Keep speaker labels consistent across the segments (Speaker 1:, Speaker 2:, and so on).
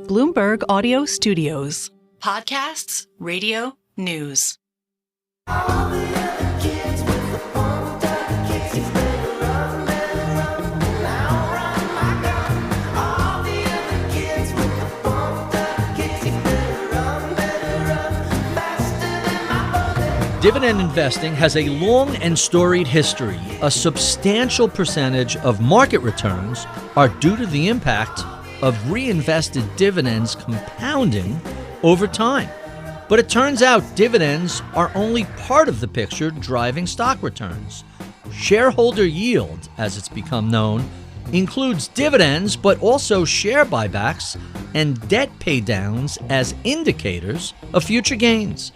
Speaker 1: Bloomberg Audio Studios. Podcasts, radio, news.
Speaker 2: Dividend investing has a long and storied history. A substantial percentage of market returns are due to the impact of reinvested dividends compounding over time. But it turns out dividends are only part of the picture driving stock returns. Shareholder yield, as it's become known, includes dividends but also share buybacks and debt paydowns as indicators of future gains.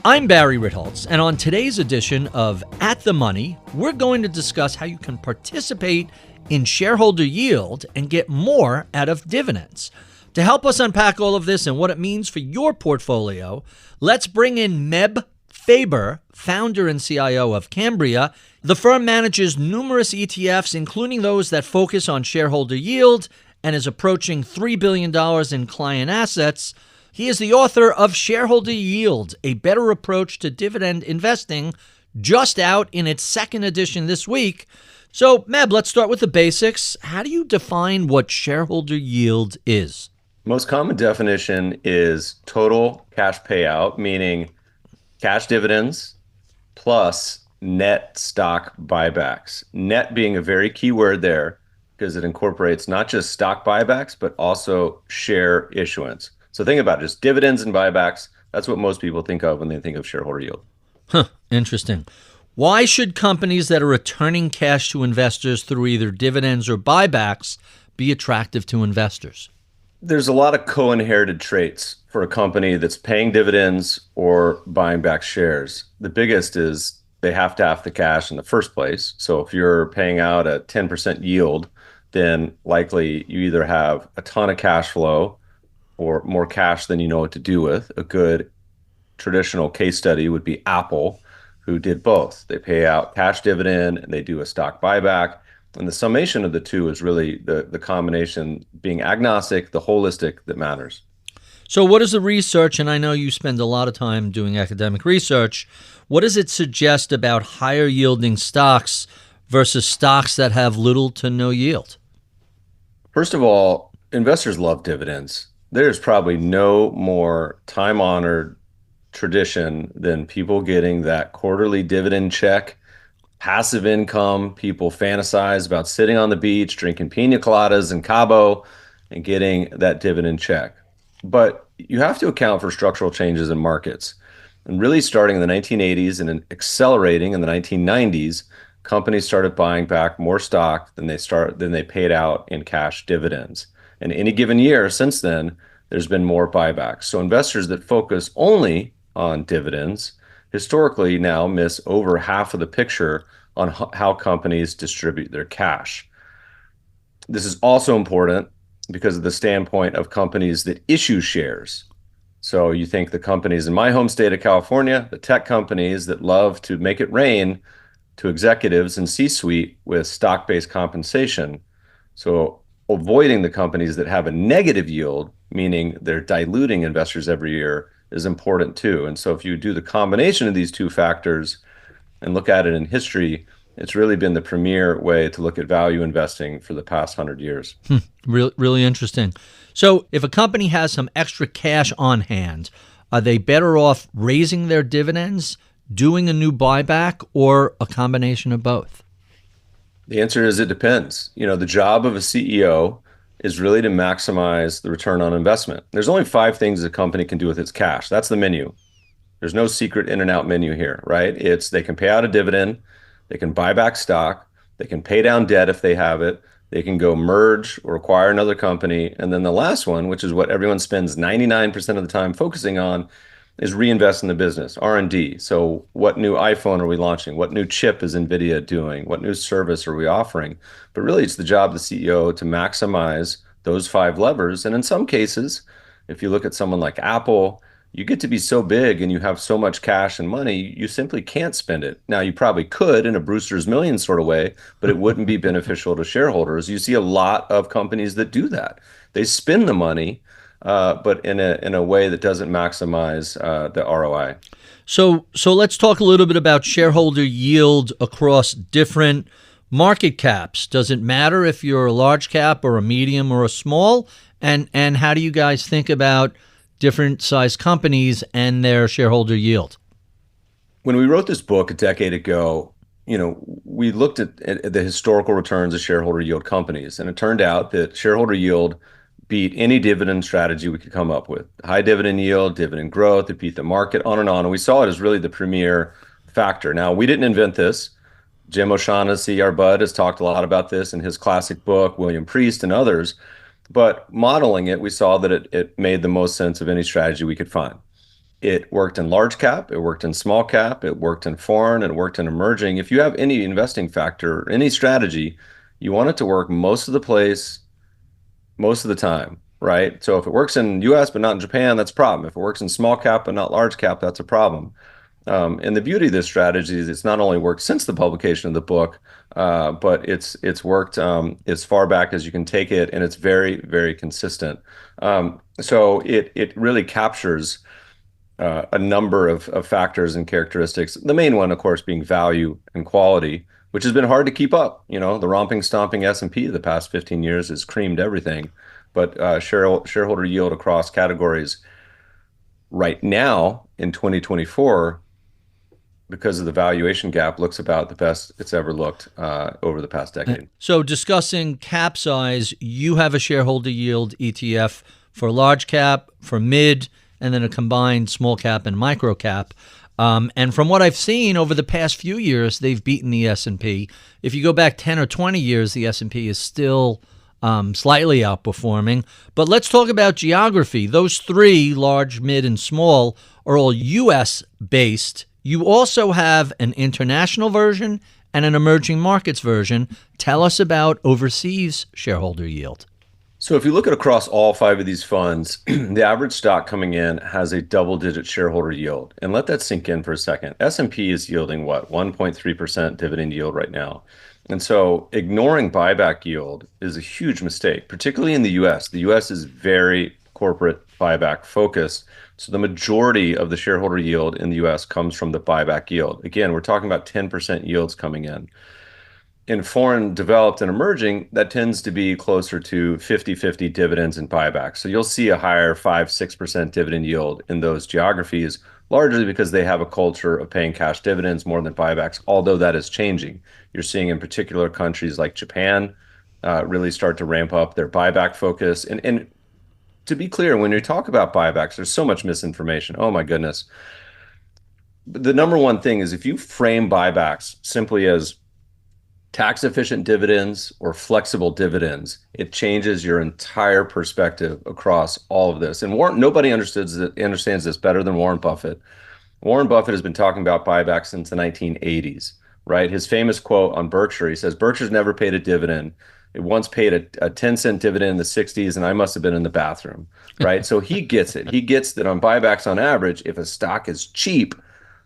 Speaker 2: I'm Barry Ritholtz, and on today's edition of At the Money, we're going to discuss how you can participate in shareholder yield and get more out of dividends. To help us unpack all of this and what it means for your portfolio, let's bring in Meb Faber, founder and CIO of Cambria. The firm manages numerous ETFs, including those that focus on shareholder yield, and is approaching $3 billion in client assets. He is the author of Shareholder Yield, A Better Approach to Dividend Investing, just out in its second edition this week. So, Meb, let's start with the basics. How do you define what shareholder yield is?
Speaker 3: Most common definition is total cash payout, meaning cash dividends plus net stock buybacks. Net being a very key word there because it incorporates not just stock buybacks, but also share issuance. So think about it, just dividends and buybacks. That's what most people think of when they think of shareholder yield.
Speaker 2: Interesting. Why should companies that are returning cash to investors through either dividends or buybacks be attractive to investors?
Speaker 3: There's a lot of co-inherited traits for a company that's paying dividends or buying back shares. The biggest is they have to have the cash in the first place. So if you're paying out a 10% yield, then likely you either have a ton of cash flow or more cash than you know what to do with. A good traditional case study would be Apple, who did both. They pay out cash dividend and they do a stock buyback. And the summation of the two is really the combination being agnostic, the holistic that matters.
Speaker 2: So what is the research, and I know you spend a lot of time doing academic research, what does it suggest about higher yielding stocks versus stocks that have little to no yield?
Speaker 3: First of all, investors love dividends. There's probably no more time-honored tradition than people getting that quarterly dividend check, passive income. People fantasize about sitting on the beach, drinking pina coladas in Cabo, and getting that dividend check. But you have to account for structural changes in markets. And really starting in the 1980s and accelerating in the 1990s, companies started buying back more stock than they paid out in cash dividends. And any given year since then, there's been more buybacks. So investors that focus only on dividends historically now miss over half of the picture on how companies distribute their cash. This is also important because of the standpoint of companies that issue shares. So you think the companies in my home state of California, the tech companies that love to make it rain to executives and C-suite with stock-based compensation. So avoiding the companies that have a negative yield, meaning they're diluting investors every year, is important too. And so if you do the combination of these two factors and look at it in history, it's really been the premier way to look at value investing for the past 100 years.
Speaker 2: Really interesting. So if a company has some extra cash on hand, are they better off raising their dividends, doing a new buyback, or a combination of both?
Speaker 3: The answer is it depends. The job of a CEO is really to maximize the return on investment. There's only 5 things a company can do with its cash. That's the menu. There's no secret in and out menu here, right? It's they can pay out a dividend, they can buy back stock, they can pay down debt if they have it, they can go merge or acquire another company. And then the last one, which is what everyone spends 99% of the time focusing on, is reinvest in the business, R&D. So what new iPhone are we launching? What new chip is NVIDIA doing? What new service are we offering? But really, it's the job of the CEO to maximize those 5 levers. And in some cases, if you look at someone like Apple, you get to be so big and you have so much cash and money, you simply can't spend it. Now, you probably could in a Brewster's Millions sort of way, but it wouldn't be beneficial to shareholders. You see a lot of companies that do that. They spend the money but in a way that doesn't maximize the ROI.
Speaker 2: So let's talk a little bit about shareholder yield across different market caps. Does it matter if you're a large cap or a medium or a small? And how do you guys think about different size companies and their shareholder yield?
Speaker 3: When we wrote this book a decade ago, we looked at the historical returns of shareholder yield companies, and it turned out that shareholder yield beat any dividend strategy we could come up with. High dividend yield, dividend growth, it beat the market, on and on. And we saw it as really the premier factor. Now, we didn't invent this. Jim O'Shaughnessy, our bud, has talked a lot about this in his classic book, William Priest and others. But modeling it, we saw that it made the most sense of any strategy we could find. It worked in large cap, it worked in small cap, it worked in foreign, it worked in emerging. If you have any investing factor, any strategy, you want it to work most of the place, most of the time, right? So if it works in US but not in Japan, that's a problem. If it works in small cap but not large cap, that's a problem. And the beauty of this strategy is it's not only worked since the publication of the book, but it's worked as far back as you can take it, and it's very, very consistent. So it really captures a number of factors and characteristics. The main one, of course, being value and quality, which has been hard to keep up. The romping, stomping S&P the past 15 years has creamed everything. But shareholder yield across categories right now in 2024, because of the valuation gap, looks about the best it's ever looked over the past decade.
Speaker 2: So discussing cap size, you have a shareholder yield ETF for large cap, for mid, and then a combined small cap and micro cap. And from what I've seen over the past few years, they've beaten the S&P. If you go back 10 or 20 years, the S&P is still slightly outperforming. But let's talk about geography. Those three, large, mid, and small, are all U.S.-based. You also have an international version and an emerging markets version. Tell us about overseas shareholder yield.
Speaker 3: So if you look at across all five of these funds, the average stock coming in has a double-digit shareholder yield. And let that sink in for a second. S&P is yielding, 1.3% dividend yield right now. And so ignoring buyback yield is a huge mistake, particularly in the U.S. The U.S. is very corporate buyback focused. So the majority of the shareholder yield in the U.S. comes from the buyback yield. Again, we're talking about 10% yields coming in. In foreign, developed, and emerging, that tends to be closer to 50-50 dividends and buybacks. So you'll see a higher 5-6% dividend yield in those geographies, largely because they have a culture of paying cash dividends more than buybacks, although that is changing. You're seeing in particular countries like Japan really start to ramp up their buyback focus. And to be clear, when you talk about buybacks, there's so much misinformation. Oh my goodness. The number one thing is if you frame buybacks simply as tax-efficient dividends or flexible dividends, it changes your entire perspective across all of this. And nobody understands this better than Warren Buffett. Warren Buffett has been talking about buybacks since the 1980s, right? His famous quote on Berkshire, he says, "Berkshire's never paid a dividend. It once paid a 10-cent dividend in the 60s, and I must have been in the bathroom," right? So he gets it. He gets that on buybacks on average, if a stock is cheap,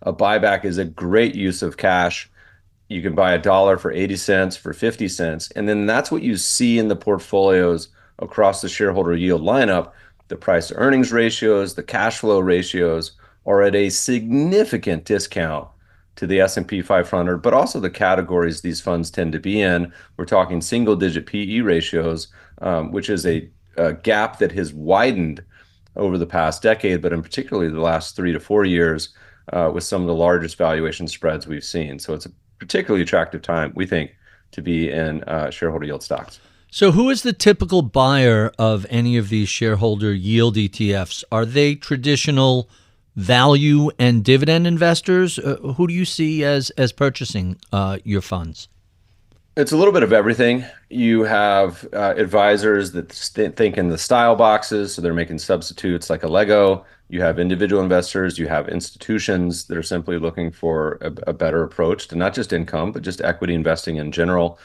Speaker 3: a buyback is a great use of cash. You can buy $1 for 80 cents, for 50 cents. And then that's what you see in the portfolios across the shareholder yield lineup. The price to earnings ratios, the cash flow ratios are at a significant discount to the S&P 500, but also the categories these funds tend to be in. We're talking single digit PE ratios, which is a gap that has widened over the past decade, but in particularly the last 3 to 4 years with some of the largest valuation spreads we've seen. So it's a particularly attractive time, we think, to be in shareholder yield stocks.
Speaker 2: So who is the typical buyer of any of these shareholder yield ETFs? Are they traditional value and dividend investors? Who do you see as purchasing your funds?
Speaker 3: It's a little bit of everything. You have advisors that think in the style boxes, so they're making substitutes like a Lego. You have individual investors. You have institutions that are simply looking for a better approach to not just income, but just equity investing in general.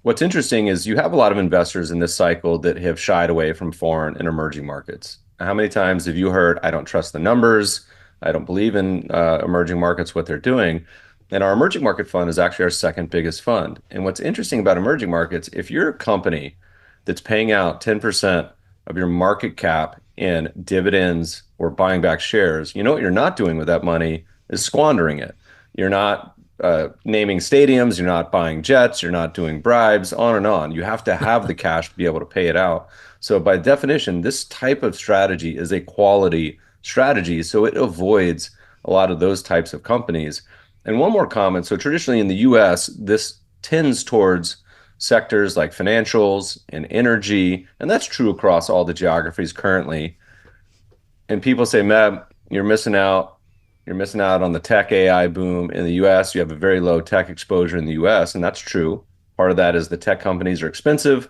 Speaker 3: What's interesting is you have a lot of investors in this cycle that have shied away from foreign and emerging markets. How many times have you heard, "I don't trust the numbers. I don't believe in emerging markets, what they're doing"? And our emerging market fund is actually our second biggest fund. And what's interesting about emerging markets, if you're a company that's paying out 10% of your market cap in dividends or buying back shares, you know what you're not doing with that money is squandering it. You're not naming stadiums, you're not buying jets, you're not doing bribes, on and on. You have to have the cash to be able to pay it out. So by definition, this type of strategy is a quality strategy. So it avoids a lot of those types of companies. And one more comment. So traditionally in the US, this tends towards sectors like financials and energy, and that's true across all the geographies currently. And people say, Meb, you're missing out. You're missing out on the tech AI boom in the US. You have a very low tech exposure in the US, and that's true. Part of that is the tech companies are expensive,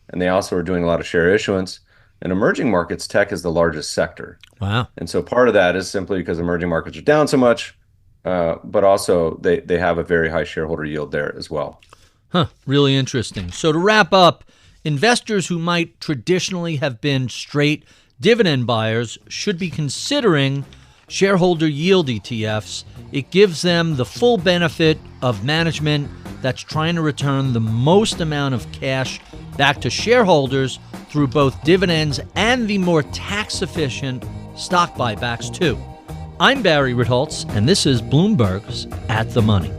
Speaker 3: and they also are doing a lot of share issuance. In emerging markets, tech is the largest sector.
Speaker 2: Wow.
Speaker 3: And so part of that is simply because emerging markets are down so much, but also they have a very high shareholder yield there as well.
Speaker 2: Really interesting. So to wrap up, investors who might traditionally have been straight dividend buyers should be considering shareholder yield ETFs. It gives them the full benefit of management that's trying to return the most amount of cash back to shareholders through both dividends and the more tax-efficient stock buybacks too. I'm Barry Ritholtz, and this is Bloomberg's At the Money.